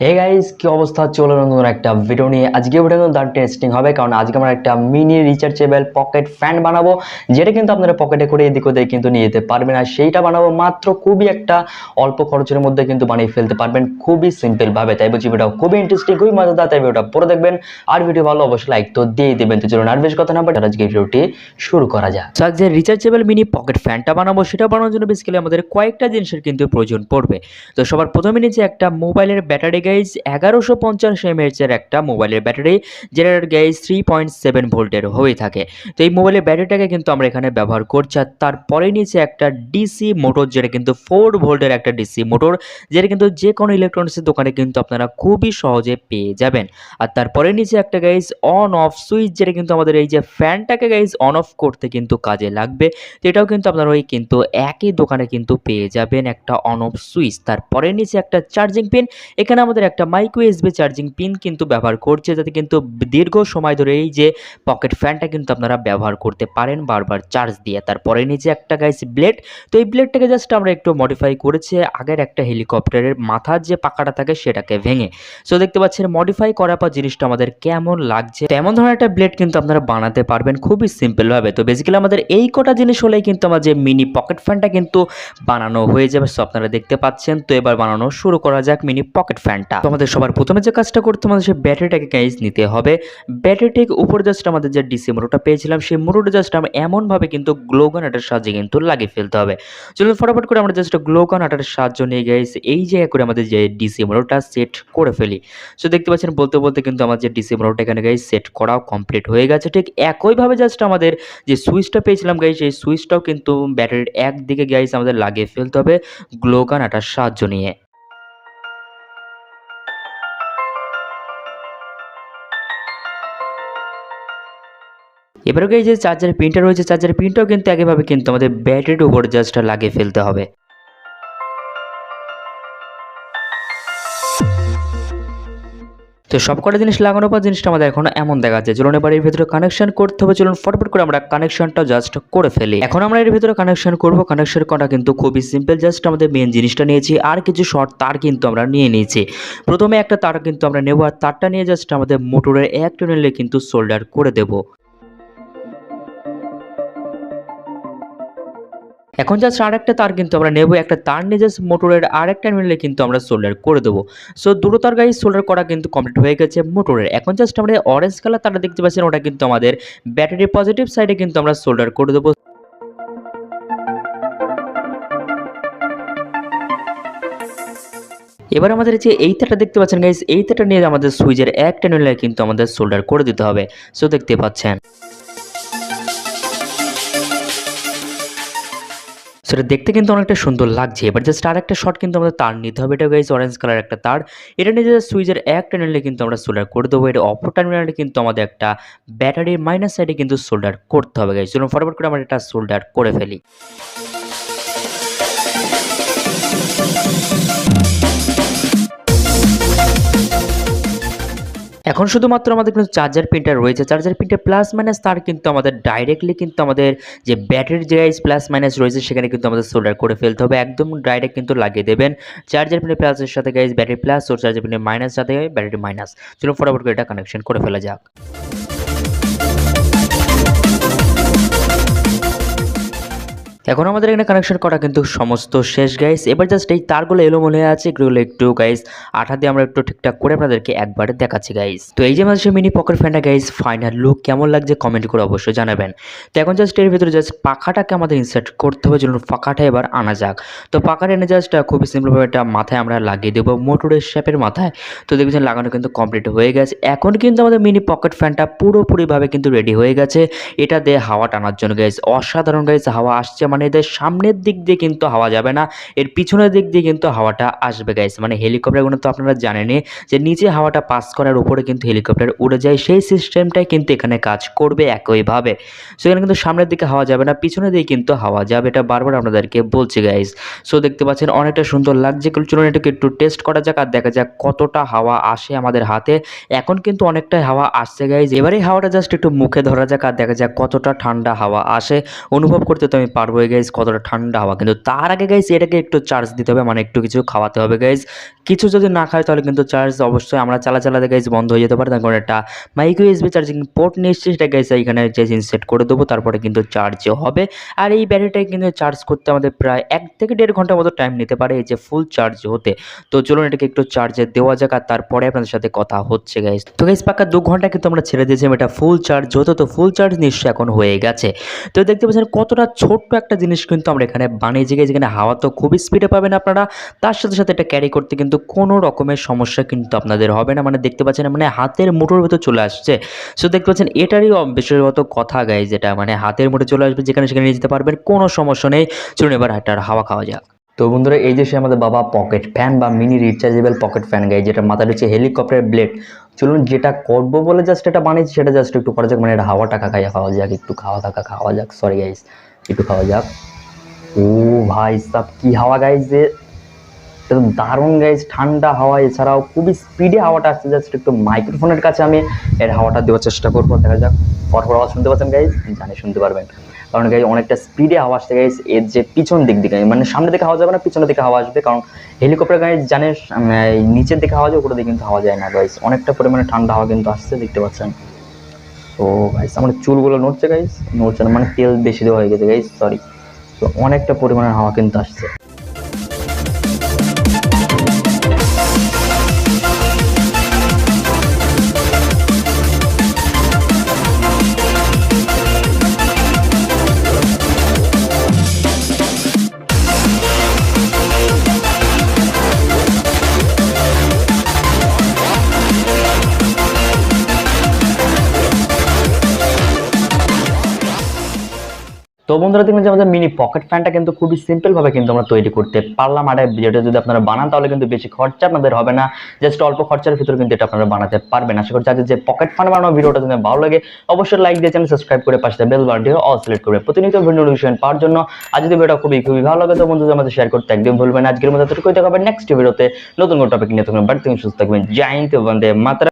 Hey guys, কি অবস্থা? চলো নতুন একটা ভিডিও নিয়ে। আজকে ভিডিও কিন্তু দারুণ ইন্টারেস্টিং হবে, কারণ আজকে আমরা একটা মিনি রিচার্জেবল পকেট ফ্যান বানাবো, যেটা কিন্তু আপনারা পকেটে করে এদিক ওদিক কিন্তু নিয়ে যেতে পারবেন। আর সেইটা বানাবো মাত্র খুবই একটা অল্প খরচের মধ্যে কিন্তু বানিয়ে ফেলতে পারবেন, খুবই সিম্পল ভাবে। তাই বলছি ভিডিও খুবই ইন্টারেস্টিং, খুবই মজাদার, তাই ভিডিওটা পুরো দেখবেন। আর ভিডিও ভালো অবশ্যই লাইক তো দিয়ে দেবেন। তো চলুন আর বেশ কথা না বাট আজকে ভিডিওটি শুরু করা যাক। তো আজকে রিচার্জেবল মিনি পকেট ফ্যানটা বানাবো, সেটা বানানোর জন্য বেসিক্যালি আমাদের কয়েকটা জিনিসের কিন্তু প্রয়োজন পড়বে। তো সবার প্রথমে নিচে একটা মোবাইলের ব্যাটারি গাইজ, 1150 mAh এর একটা মোবাইলের ব্যাটারি, যেটার গাইজ 3.7 ভোল্টের হয়ে থাকে। তো এই মোবাইলের ব্যাটারিটাকে কিন্তু আমরা এখানে ব্যবহার করছি। আর তারপরে নিচে একটা ডিসি মোটর, যেটা কিন্তু 4 ভোল্টের একটা ডিসি মোটর, যেটা কিন্তু যে কোনো ইলেকট্রনিক্সের দোকানে কিন্তু আপনারা খুবই সহজে পেয়ে যাবেন। আর তারপরে নিচে একটা গাইজ অন অফ সুইচ, যেটা কিন্তু আমাদের এই যে ফ্যানটাকে গাইজ অন অফ করতে কিন্তু কাজে লাগবে। তো এটাও কিন্তু আপনারা ওই কিন্তু একই দোকানে কিন্তু পেয়ে যাবেন, একটা অন অফ সুইচ। তারপরে নিচে একটা চার্জিং পিন, এখানে আমাদের একটা মাইক্রো ইউএসবি চার্জিং পিন কিন্তু ব্যবহার করছে, যাতে কিন্তু দীর্ঘ সময় ধরে এই যে পকেট ফ্যানটা কিন্তু আপনারা ব্যবহার করতে পারেন বারবার চার্জ দিয়ে। তারপরে নিচে একটা গাইস ব্লেড, তো এই ব্লেডটাকে জাস্ট আমরা একটু মডিফাই করেছি আগের একটা হেলিকপ্টারের মাথার যে পাকাটা থাকে সেটাকে ভেঙে। সো দেখতে পাচ্ছেন মডিফাই করার পর জিনিসটা আমাদের কেমন লাগছে। তেমন ধরনের একটা ব্লেড কিন্তু আপনারা বানাতে পারবেন খুবই সিম্পল ভাবে। তো বেসিক্যালি আমাদের এই কটা জিনিস হলেই কিন্তু আমার যে মিনি পকেট ফ্যানটা কিন্তু বানানো হয়ে যাবে। সো আপনারা দেখতে পাচ্ছেন। তো এবার বানানো শুরু করা যাক মিনি পকেট ফ্যানটা। তো আমাদের সবার প্রথমে যে কাজটা করতে আমাদের সেই ব্যাটারিটাকে গাইজ নিতে হবে। ব্যাটারিটির উপর জাস্ট আমাদের যে ডিসি মোটরটা পেয়েছিলাম, সেই মোটরটা জাস্ট আমরা এমনভাবে কিন্তু গ্লোগান আটার সাহায্যে কিন্তু লাগিয়ে ফেলতে হবে। চলুন ফটাফট করে আমরা জাস্ট গ্লোগান আটার সাহায্য নিয়ে গাইজ এই জায়গায় করে আমাদের যে ডিসি মোটরটা সেট করে ফেলি। সো দেখতে পাচ্ছেন বলতে বলতে কিন্তু আমার যে ডিসি মোটরটা এখানে গাইজ সেট করাও কমপ্লিট হয়ে গেছে। ঠিক একইভাবে জাস্ট আমাদের যে সুইচটা পেয়েছিলাম গাইজ, সেই সুইচটাও কিন্তু ব্যাটারির একদিকে গাইজ আমাদের লাগিয়ে ফেলতে হবে গ্লোগান আটার সাহায্য নিয়ে। এবারে এই যে চার্জার পিনটা রয়েছে, চার্জার পিনটাও কিন্তু একইভাবে কিন্তু আমাদের ব্যাটারির উপর জাস্ট লাগিয়ে ফেলতে হবে। তো সবকটা জিনিস লাগানোর পর জিনিসটা আমাদের এখন এমন দেখা যাচ্ছে। চলুন এবার এর ভিতরে কানেকশন করতে হবে। চলুন ফটাফট করে আমরা কানেকশনটা জাস্ট করে ফেলি। এখন আমরা এর ভিতরে কানেকশন করব। কানেকশন করা কিন্তু খুবই সিম্পল, জাস্ট আমাদের মেন জিনিসটা নিয়েছি আর কিছু শর্ট তার কিন্তু আমরা নিয়ে নিয়েছি। প্রথমে একটা তার কিন্তু আমরা নেব, আর তারটা নিয়ে জাস্ট আমাদের মোটরের এক টার্মিনালে কিন্তু সোল্ডার করে দেব। এখন জাস্ট আরেকটা তার কিন্তু আমরা নেব, একটা তার নিয়ে জাস্ট মোটরের আরেকটা মিলে কিন্তু আমরা সোল্ডার করে দেবো। সো দুটো তার গাইজ সোল্ডার করা কিন্তু কমপ্লিট হয়ে গেছে মোটরের। এখন জাস্ট আমরা অরেঞ্জ কালার তারটা দেখতে পাচ্ছেন, ওটা কিন্তু আমাদের ব্যাটারির পজিটিভ সাইডে কিন্তু আমরা সোল্ডার করে দেবো। এবার আমাদের যে এই তারটা দেখতে পাচ্ছেন গাইজ, এই তারটা নিয়ে আমাদের সুইচের একটা নিলে কিন্তু আমাদের সোল্ডার করে দিতে হবে। সো দেখতে পাচ্ছেন সেটা দেখতে কিন্তু অনেকটা সুন্দর লাগছে। এবার জাস্ট আরেকটা শর্ট কিন্তু আমাদের তার নিতে হবে। এটা গাইজ অরেঞ্জ কালার একটা তার, এটা নিয়ে জাস্ট সুইচের এক টার্মিনালে কিন্তু আমরা সোল্ডার করে দেবো। এটা অপর টার্মিনালে কিন্তু আমাদের একটা ব্যাটারির মাইনাস সাইডে কিন্তু সোল্ডার করতে হবে গাইজ। চলুন ফটাফট করে আমরা এটা সোল্ডার করে ফেলি। এখন শুধুমাত্র আমাদের কিন্তু চার্জার পিনটা রয়েছে, চার্জার পিনটা প্লাস মাইনাস তার কিন্তু আমাদের ডাইরেক্টলি কিন্তু আমাদের যে ব্যাটারির যে প্লাস মাইনাস রয়েছে সেখানে কিন্তু আমাদের সোল্ডার করে ফেলতে হবে। একদম ডাইরেক্ট কিন্তু লাগিয়ে দেবেন চার্জার পিনের প্লাসের সাথে গাইজ ব্যাটারি প্লাস, ও চার্জার পিনের মাইনাস সাথে ব্যাটারি মাইনাস। চলুন ফটাফট করে এটা কানেকশন করে ফেলা যাক। এখন আমাদের এখানে কানেকশন করা কিন্তু সমস্ত শেষ গাইস। এবার জাস্ট এই তারগুলো এলোমেলো হয়ে আছে, এগুলো একটু গাইস আঠা দিয়ে আমরা একটু ঠিকঠাক করে আপনাদেরকে একবারে দেখাচ্ছি গাইস। তো এই যে আমাদের মিনি পকেট ফ্যানটা গাইস ফাইনাল লুক কেমন লাগছে কমেন্ট করে অবশ্যই জানাবেন। তো এখন জাস্ট এর ভিতরে জাস্ট পাখাটাকে আমাদের ইনসার্ট করতে হবে। চলুন পাখাটা এবার আনা যাক। তো পাখাটা এনে জাস্ট খুবই সিম্পলভাবে এটা মাথায় আমরা লাগিয়ে দেবো মোটরের শেপের মাথায়। তো দেখবেন লাগানো কিন্তু কমপ্লিট হয়ে গেছে। এখন কিন্তু আমাদের মিনি পকেট ফ্যানটা পুরোপুরিভাবে কিন্তু রেডি হয়ে গেছে এটা দিয়ে হাওয়া টানার জন্য গাইস। অসাধারণ গাইস হাওয়া আসছে, মানে এদের সামনের দিক দিয়ে কিন্তু হাওয়া যাবে না, এর পিছনের দিক দিয়ে কিন্তু হাওয়াটা আসবে গাইস। মানে হেলিকপ্টারগুলো তো আপনারা জানেনই যে নিচে হাওয়াটা পাস করার উপরে কিন্তু হেলিকপ্টার উড়ে যায়, সেই সিস্টেমটাই কিন্তু এখানে কাজ করবে একইভাবে। সো এখানে কিন্তু সামনের দিকে হাওয়া যাবে না, পিছনের দিকে কিন্তু হাওয়া যাবে, এটা বারবার আপনাদেরকে বলছি গাইস। সো দেখতে পাচ্ছেন অনেকটা সুন্দর লাগছে। চলুন এটাকে একটু টেস্ট করা যাক আর দেখা যাক কতটা হাওয়া আসে আমাদের হাতে। এখন কিন্তু অনেকটাই হাওয়া আসছে গাইস। এবারে হাওয়াটা জাস্ট একটু মুখে ধরা যাক আর দেখা যাক কতটা ঠান্ডা হাওয়া আসে। অনুভব করতে তো আমি পারবোই গাইজ কতটা ঠান্ডা হাওয়া। কিন্তু তার আগে গাইজ এটাকে একটু চার্জ দিতে হবে, মানে একটু কিছু খাওয়াতে হবে গাইজ। কিছু যদি না খায় তাহলে কিন্তু চার্জ অবশ্যই আমরা চালাতে গাইজ বন্ধ হয়ে যেতে পারে। তার কারণ একটা মাইক্রো ইউএসবি চার্জিং পোর্ট নিয়ে এসেছি, সেটা গাইজ এখানে চার্জিং সেট করে দেবো, তারপরে কিন্তু চার্জও হবে। আর এই ব্যাটারিটাই কিন্তু চার্জ করতে আমাদের প্রায় 1 থেকে 1.5 ঘন্টার মতো টাইম নিতে পারে এই যে ফুল চার্জ হতে। তো চলুন এটাকে একটু চার্জে দেওয়া যাক, আর তারপরে আপনাদের সাথে কথা হচ্ছে গাইজ। তো গাইজ পাক্কা 2 ঘন্টা কিন্তু আমরা ছেড়ে দিয়েছিলাম এটা ফুল চার্জ হতে। তো ফুল চার্জ নিশ্চয়ই এখন হয়ে গেছে। তো দেখতে পাচ্ছেন কতটা ছোট্ট একটা জিনিস কিন্তু আমরা এখানে বানিয়েছি গাইজ। এখানে হাওয়া তো খুবই স্পিডে পাবেন আপনারা, তার সাথে সাথে এটা ক্যারি করতে কিন্তু কোনো রকমের সমস্যা কিন্তু আপনাদের হবে না। মানে দেখতে পাচ্ছেন মানে হাতের মুঠোর ভেতর চলে আসছে। সো দেখতে পাচ্ছেন এটারই বিশেষত কথা গাইজ, যেটা মানে হাতের মুঠে চলে আসবে, যেখানে সেখানে নিয়ে যেতে পারবেন, কোনো সমস্যা নেই। চলুন এবার হাঁটার হাওয়া খাওয়া যাক। তো বন্ধুরা এই যে সে আমাদের বাবা পকেট ফ্যান বা mini rechargeable pocket fan guys, যেটা মাথায় হচ্ছে হেলিকপ্টার ব্লেড। চলুন যেটা করবো বলে জাস্ট এটা বানিয়েছি সেটা জাস্ট একটু করা যাক, মানে এটা হাওয়াটা খাওয়া যাক, একটু খাওয়া যাক, সরি গাইজ একটু খাওয়া যাক। ও ভাই সাব কি হাওয়া গাইজ, যে একদম দারুণ গাইজ, ঠান্ডা হাওয়া, এছাড়াও খুবই স্পিডে হাওয়াটা আসছে। জাস্ট একটু মাইক্রোফোনের কাছে আমি এর হাওয়াটা দেওয়ার চেষ্টা করবো, দেখা যাক। ফরফর আওয়াজ শুনতে পাচ্ছেন গাইজ, জানি শুনতে পারবেন, কারণ গাইজ অনেকটা স্পিডে হাওয়া আসছে গাইজ। এর যে পিছন দিক দিকে মানে সামনে দিকে হাওয়া যাবে না, পিছনের দিকে হাওয়া আসবে, কারণ হেলিকপ্টার গাইজ জানে নিচের দিকে হাওয়া যায়, উপরের দিকে কিন্তু হাওয়া যায় না গাইজ। অনেকটা পরিমাণে ঠান্ডা হাওয়া কিন্তু আসছে, দেখতে পাচ্ছেন। তো গাইজ আমার চুলগুলো নড়ছে গাইজ, নড়ছে না মানে তেল বেশি দেওয়া হয়ে গেছে গাইজ, সরি। তো অনেকটা পরিমাণে হাওয়া কিন্তু আসছে। তো বন্ধুরা দেখবেন যে আমাদের মিনি পকেট ফ্যানটা কিন্তু খুবই সিম্পল ভাবে কিন্তু আমরা তৈরি করতে পারলাম। আর যেটা যদি আপনারা বানান তাহলে কিন্তু বেশি খরচা আপনাদের হবে না, জাস্ট অল্প খরচার ভিতরে কিন্তু এটা আপনারা বানাতে পারবেন। আশা করছি আজকে যে পকেট ফ্যান বানানো ভিডিওটা যদি ভালো লাগে অবশ্যই লাইক দিয়ে চ্যানেল সাবস্ক্রাইব করে পাশে বেল বাটনটি অল সিলেক্ট করবে প্রতিনিয়ত ভিডিও নোটিফিকেশন পাওয়ার জন্য। আর যদি ভিডিওটা খুবই ভালো লাগে তো বন্ধুদের মধ্যে শেয়ার করতে একদম ভুলবেন না। আজকের মতো এতটুকুই, দেখা হবে নেক্সট ভিডিওতে নতুন কোনো টপিক নিয়ে। তখন বাড়ি থেকে সুস্থ থাকবেন। জয় হিন্দ, বন্দে মাতরম।